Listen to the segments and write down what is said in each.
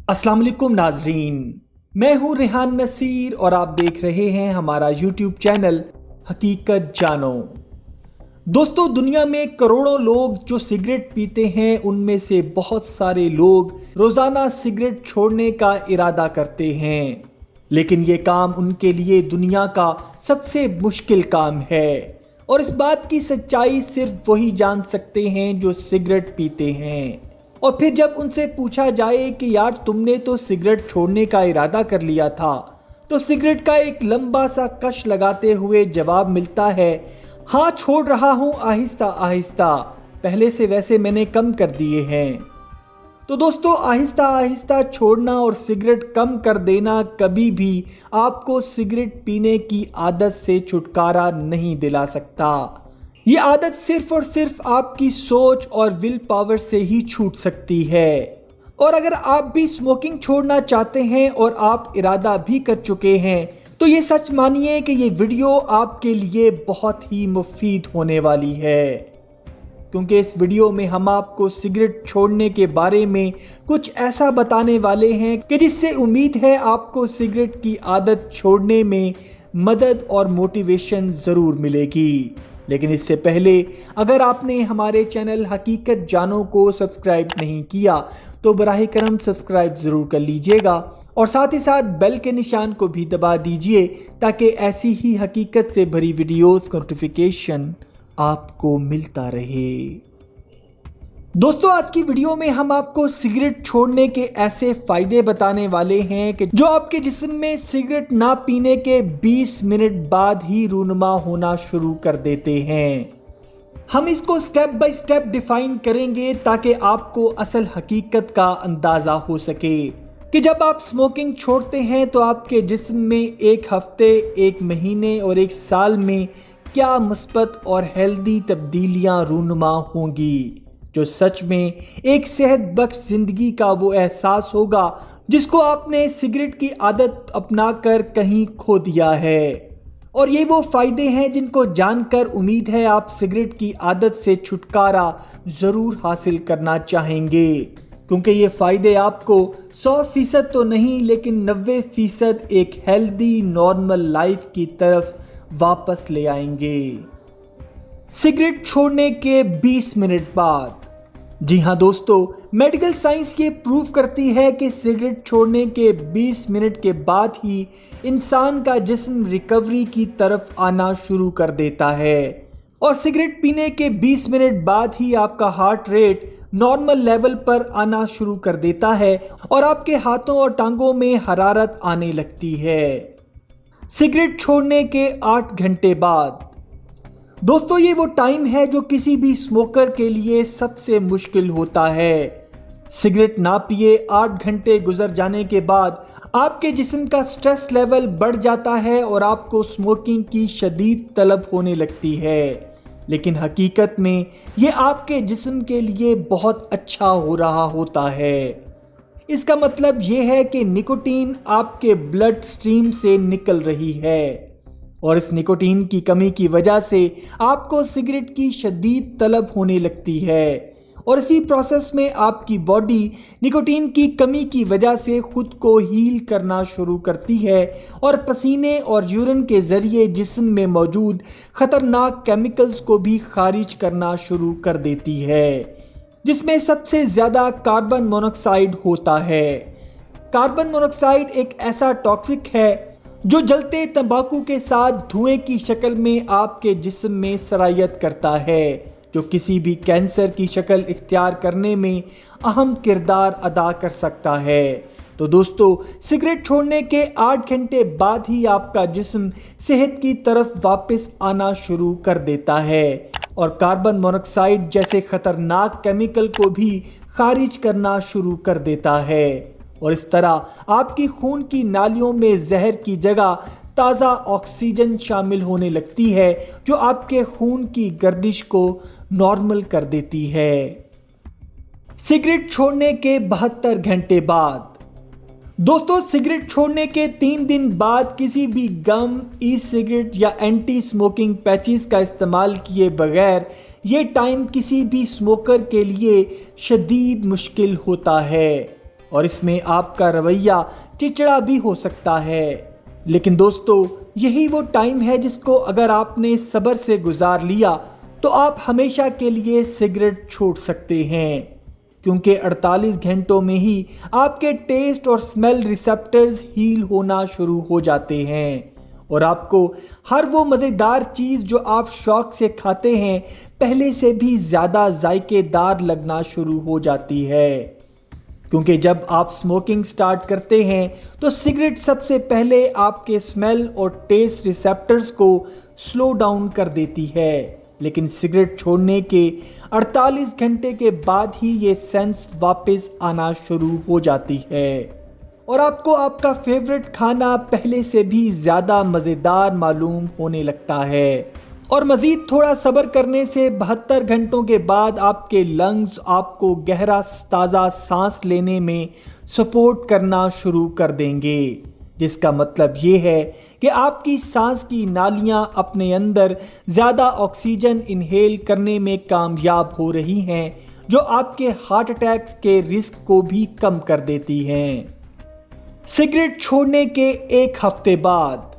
अस्सलाम वालेकुम नाजरीन, मैं हूँ रेहान नसीर और आप देख रहे हैं हमारा यूट्यूब चैनल हकीकत जानो। दोस्तों, दुनिया में करोड़ों लोग जो सिगरेट पीते हैं, उनमें से बहुत सारे लोग रोज़ाना सिगरेट छोड़ने का इरादा करते हैं, लेकिन ये काम उनके लिए दुनिया का सबसे मुश्किल काम है और इस बात की सच्चाई सिर्फ वही जान सकते हैं जो सिगरेट पीते हैं। और फिर जब उनसे पूछा जाए कि यार तुमने तो सिगरेट छोड़ने का इरादा कर लिया था, तो सिगरेट का एक लंबा सा कश लगाते हुए जवाब मिलता है, हाँ छोड़ रहा हूँ आहिस्ता आहिस्ता, पहले से वैसे मैंने कम कर दिए हैं। तो दोस्तों, आहिस्ता आहिस्ता छोड़ना और सिगरेट कम कर देना कभी भी आपको सिगरेट पीने की आदत से छुटकारा नहीं दिला सकता। ये आदत सिर्फ और सिर्फ आपकी सोच और विल पावर से ही छूट सकती है। और अगर आप भी स्मोकिंग छोड़ना चाहते हैं और आप इरादा भी कर चुके हैं, तो ये सच मानिए कि ये वीडियो आपके लिए बहुत ही मुफीद होने वाली है, क्योंकि इस वीडियो में हम आपको सिगरेट छोड़ने के बारे में कुछ ऐसा बताने वाले हैं कि जिससे उम्मीद है आपको सिगरेट की आदत छोड़ने में मदद और मोटिवेशन ज़रूर मिलेगी। लेकिन इससे पहले अगर आपने हमारे चैनल हकीकत जानो को सब्सक्राइब नहीं किया तो बराह करम सब्सक्राइब ज़रूर कर लीजिएगा और साथ ही साथ बेल के निशान को भी दबा दीजिए ताकि ऐसी ही हकीकत से भरी वीडियोस का नोटिफिकेशन आपको मिलता रहे। दोस्तों, आज की वीडियो में हम आपको सिगरेट छोड़ने के ऐसे फायदे बताने वाले हैं कि जो आपके जिस्म में सिगरेट ना पीने के 20 मिनट बाद ही रूनुमा होना शुरू कर देते हैं। हम इसको स्टेप बाय स्टेप डिफाइन करेंगे ताकि आपको असल हकीकत का अंदाजा हो सके कि जब आप स्मोकिंग छोड़ते हैं तो आपके जिस्म में एक हफ्ते, एक महीने और एक साल में क्या मुस्बत और हेल्दी तब्दीलियां रूनुमा होंगी, जो सच में एक सेहत बख्श जिंदगी का वो एहसास होगा जिसको आपने सिगरेट की आदत अपनाकर कहीं खो दिया है। और ये वो फायदे हैं जिनको जानकर उम्मीद है आप सिगरेट की आदत से छुटकारा ज़रूर हासिल करना चाहेंगे, क्योंकि ये फ़ायदे आपको 100% तो नहीं लेकिन 90% एक हेल्दी नॉर्मल लाइफ की तरफ वापस ले आएंगे सिगरेट छोड़ने के 20 मिनट बाद। जी हाँ दोस्तों, मेडिकल साइंस ये प्रूव करती है कि सिगरेट छोड़ने के 20 मिनट के बाद ही इंसान का जिस्म रिकवरी की तरफ आना शुरू कर देता है और सिगरेट पीने के 20 मिनट बाद ही आपका हार्ट रेट नॉर्मल लेवल पर आना शुरू कर देता है और आपके हाथों और टांगों में हरारत आने लगती है। सिगरेट छोड़ने के 8 घंटे बाद। दोस्तों, ये वो टाइम है जो किसी भी स्मोकर के लिए सबसे मुश्किल होता है। सिगरेट ना पिए 8 घंटे गुजर जाने के बाद आपके जिस्म का स्ट्रेस लेवल बढ़ जाता है और आपको स्मोकिंग की शदीद तलब होने लगती है, लेकिन हकीकत में ये आपके जिस्म के लिए बहुत अच्छा हो रहा होता है। इसका मतलब ये है कि निकोटीन आपके ब्लड स्ट्रीम से निकल रही है और इस निकोटीन की कमी की वजह से आपको सिगरेट की शदीद तलब होने लगती है और इसी प्रोसेस में आपकी बॉडी निकोटीन की कमी की वजह से खुद को हील करना शुरू करती है और पसीने और यूरिन के ज़रिए जिस्म में मौजूद ख़तरनाक केमिकल्स को भी खारिज करना शुरू कर देती है, जिसमें सबसे ज़्यादा कार्बन मोनोऑक्साइड होता है। कार्बन मोनोऑक्साइड एक ऐसा टॉक्सिक है जो जलते तंबाकू के साथ धुएं की शक्ल में आपके जिस्म में सरायत करता है, जो किसी भी कैंसर की शक्ल इख्तियार करने में अहम किरदार अदा कर सकता है। तो दोस्तों, सिगरेट छोड़ने के 8 घंटे बाद ही आपका जिस्म सेहत की तरफ वापस आना शुरू कर देता है और कार्बन मोनोऑक्साइड जैसे खतरनाक केमिकल को भी खारिज करना शुरू कर देता है और इस तरह आपकी खून की नालियों में जहर की जगह ताज़ा ऑक्सीजन शामिल होने लगती है, जो आपके खून की गर्दिश को नॉर्मल कर देती है। सिगरेट छोड़ने के 72 घंटे बाद। दोस्तों, सिगरेट छोड़ने के 3 दिन बाद किसी भी गम, ई सिगरेट या एंटी स्मोकिंग पैचेस का इस्तेमाल किए बगैर ये टाइम किसी भी स्मोकर के लिए शदीद मुश्किल होता है और इसमें आपका रवैया चिड़चिड़ा भी हो सकता है। लेकिन दोस्तों, यही वो टाइम है जिसको अगर आपने सब्र से गुजार लिया तो आप हमेशा के लिए सिगरेट छोड़ सकते हैं, क्योंकि 48 घंटों में ही आपके टेस्ट और स्मेल रिसेप्टर्स हील होना शुरू हो जाते हैं और आपको हर वो मज़ेदार चीज़ जो आप शौक से खाते हैं पहले से भी ज़्यादा जायकेदार लगना शुरू हो जाती है। क्योंकि जब आप स्मोकिंग स्टार्ट करते हैं तो सिगरेट सबसे पहले आपके स्मेल और टेस्ट रिसेप्टर्स को स्लो डाउन कर देती है, लेकिन सिगरेट छोड़ने के 48 घंटे के बाद ही ये सेंस वापस आना शुरू हो जाती है और आपको आपका फेवरेट खाना पहले से भी ज़्यादा मज़ेदार मालूम होने लगता है। और मज़ीद थोड़ा सब्र करने से 72 घंटों के बाद आपके लंग्स आपको गहरा ताज़ा सांस लेने में सपोर्ट करना शुरू कर देंगे, जिसका मतलब ये है कि आपकी सांस की नालियां अपने अंदर ज़्यादा ऑक्सीजन इनहेल करने में कामयाब हो रही हैं, जो आपके हार्ट अटैक्स के रिस्क को भी कम कर देती हैं। सिगरेट छोड़ने के एक हफ्ते बाद।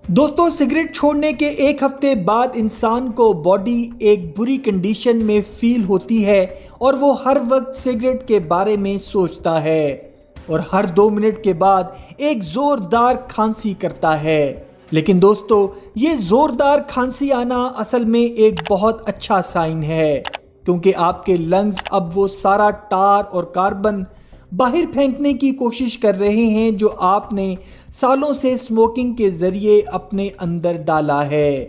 दोस्तों, सिगरेट छोड़ने के एक हफ्ते बाद इंसान को बॉडी एक बुरी कंडीशन में फील होती है और वो हर वक्त सिगरेट के बारे में सोचता है और हर 2 मिनट के बाद एक ज़ोरदार खांसी करता है। लेकिन दोस्तों, ये ज़ोरदार खांसी आना असल में एक बहुत अच्छा साइन है, क्योंकि आपके लंग्स अब वो सारा टार और कार्बन बाहर फेंकने की कोशिश कर रहे हैं जो आपने सालों से स्मोकिंग के ज़रिए अपने अंदर डाला है।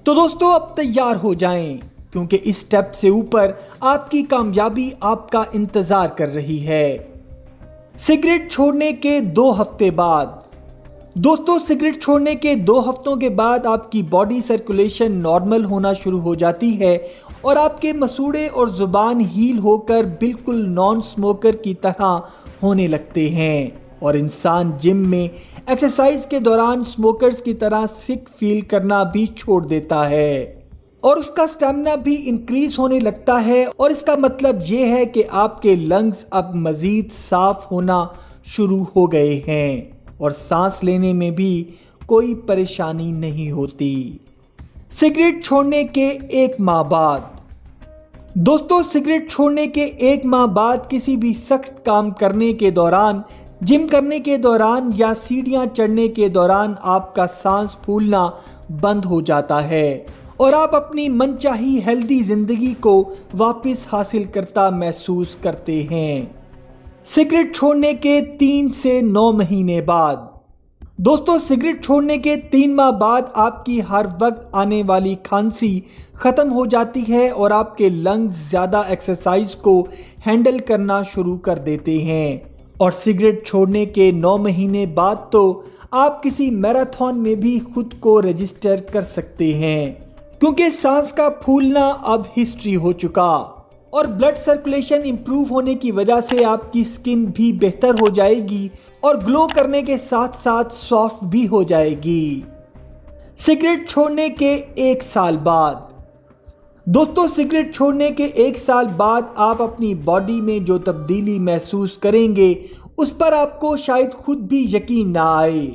तो दोस्तों, अब तैयार हो जाएं, क्योंकि इस स्टेप से ऊपर आपकी कामयाबी आपका इंतज़ार कर रही है। सिगरेट छोड़ने के 2 हफ्ते बाद। दोस्तों, सिगरेट छोड़ने के 2 हफ्तों के बाद आपकी बॉडी सर्कुलेशन नॉर्मल होना शुरू हो जाती है और आपके मसूड़े और ज़ुबान हील होकर बिल्कुल नॉन स्मोकर की तरह होने लगते हैं और इंसान जिम में एक्सरसाइज के दौरान स्मोकर्स की तरह सिक फील करना भी छोड़ देता है और उसका स्टेमिना भी इंक्रीज होने लगता है। और इसका मतलब ये है कि आपके लंग्स अब मज़ीद साफ होना शुरू हो गए हैं और सांस लेने में भी कोई परेशानी नहीं होती। सिगरेट छोड़ने के 1 माह बाद। दोस्तों, सिगरेट छोड़ने के 1 माह बाद किसी भी सख्त काम करने के दौरान, जिम करने के दौरान या सीढ़ियां चढ़ने के दौरान आपका सांस फूलना बंद हो जाता है और आप अपनी मनचाही हेल्दी ज़िंदगी को वापस हासिल करता महसूस करते हैं। सिगरेट छोड़ने के 3 से 9 महीने बाद। दोस्तों, सिगरेट छोड़ने के 3 माह बाद आपकी हर वक्त आने वाली खांसी ख़त्म हो जाती है और आपके लंग्स ज़्यादा एक्सरसाइज को हैंडल करना शुरू कर देते हैं। और सिगरेट छोड़ने के 9 महीने बाद तो आप किसी मैराथन में भी खुद को रजिस्टर कर सकते हैं, क्योंकि सांस का फूलना अब हिस्ट्री हो चुका और ब्लड सर्कुलेशन इंप्रूव होने की वजह से आपकी स्किन भी बेहतर हो जाएगी और ग्लो करने के साथ साथ सॉफ्ट भी हो जाएगी। सिगरेट छोड़ने के 1 साल बाद। दोस्तों, सिगरेट छोड़ने के 1 साल बाद आप अपनी बॉडी में जो तब्दीली महसूस करेंगे उस पर आपको शायद खुद भी यकीन ना आए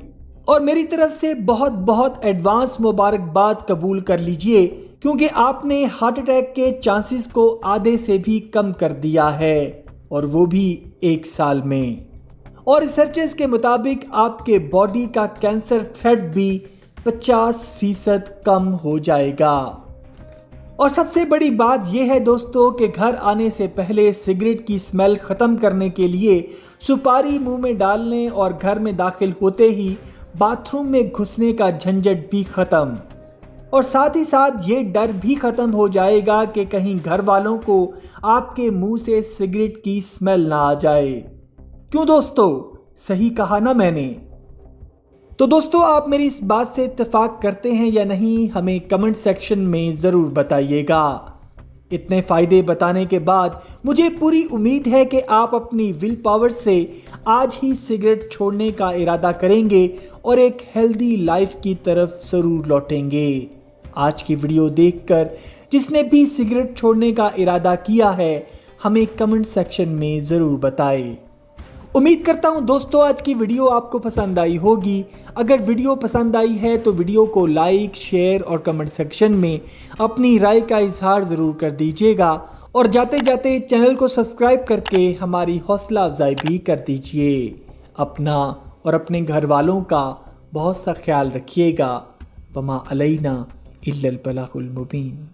और मेरी तरफ से बहुत बहुत एडवांस मुबारकबाद कबूल कर लीजिए, क्योंकि आपने हार्ट अटैक के चांसेस को आधे से भी कम कर दिया है और वो भी 1 साल में। और रिसर्चर्स के मुताबिक आपके बॉडी का कैंसर थ्रेट भी 50% कम हो जाएगा। और सबसे बड़ी बात यह है दोस्तों कि घर आने से पहले सिगरेट की स्मेल ख़त्म करने के लिए सुपारी मुंह में डालने और घर में दाखिल होते ही बाथरूम में घुसने का झंझट भी ख़त्म और साथ ही साथ ये डर भी ख़त्म हो जाएगा कि कहीं घर वालों को आपके मुंह से सिगरेट की स्मेल ना आ जाए। क्यों दोस्तों, सही कहा ना मैंने? तो दोस्तों, आप मेरी इस बात से इत्तेफाक करते हैं या नहीं, हमें कमेंट सेक्शन में ज़रूर बताइएगा। इतने फ़ायदे बताने के बाद मुझे पूरी उम्मीद है कि आप अपनी विल पावर से आज ही सिगरेट छोड़ने का इरादा करेंगे और एक हेल्दी लाइफ की तरफ ज़रूर लौटेंगे। आज की वीडियो देखकर जिसने भी सिगरेट छोड़ने का इरादा किया है, हमें कमेंट सेक्शन में ज़रूर बताएं। امید کرتا ہوں دوستو آج کی ویڈیو آپ کو پسند آئی ہوگی۔ اگر ویڈیو پسند آئی ہے تو ویڈیو کو لائک، شیئر اور کمنٹ سیکشن میں اپنی رائے کا اظہار ضرور کر دیجیے گا، اور جاتے جاتے چینل کو سبسکرائب کر کے ہماری حوصلہ افزائی بھی کر دیجیے۔ اپنا اور اپنے گھر والوں کا بہت سا خیال رکھیے گا۔ وما علینا الا البلاغ المبین۔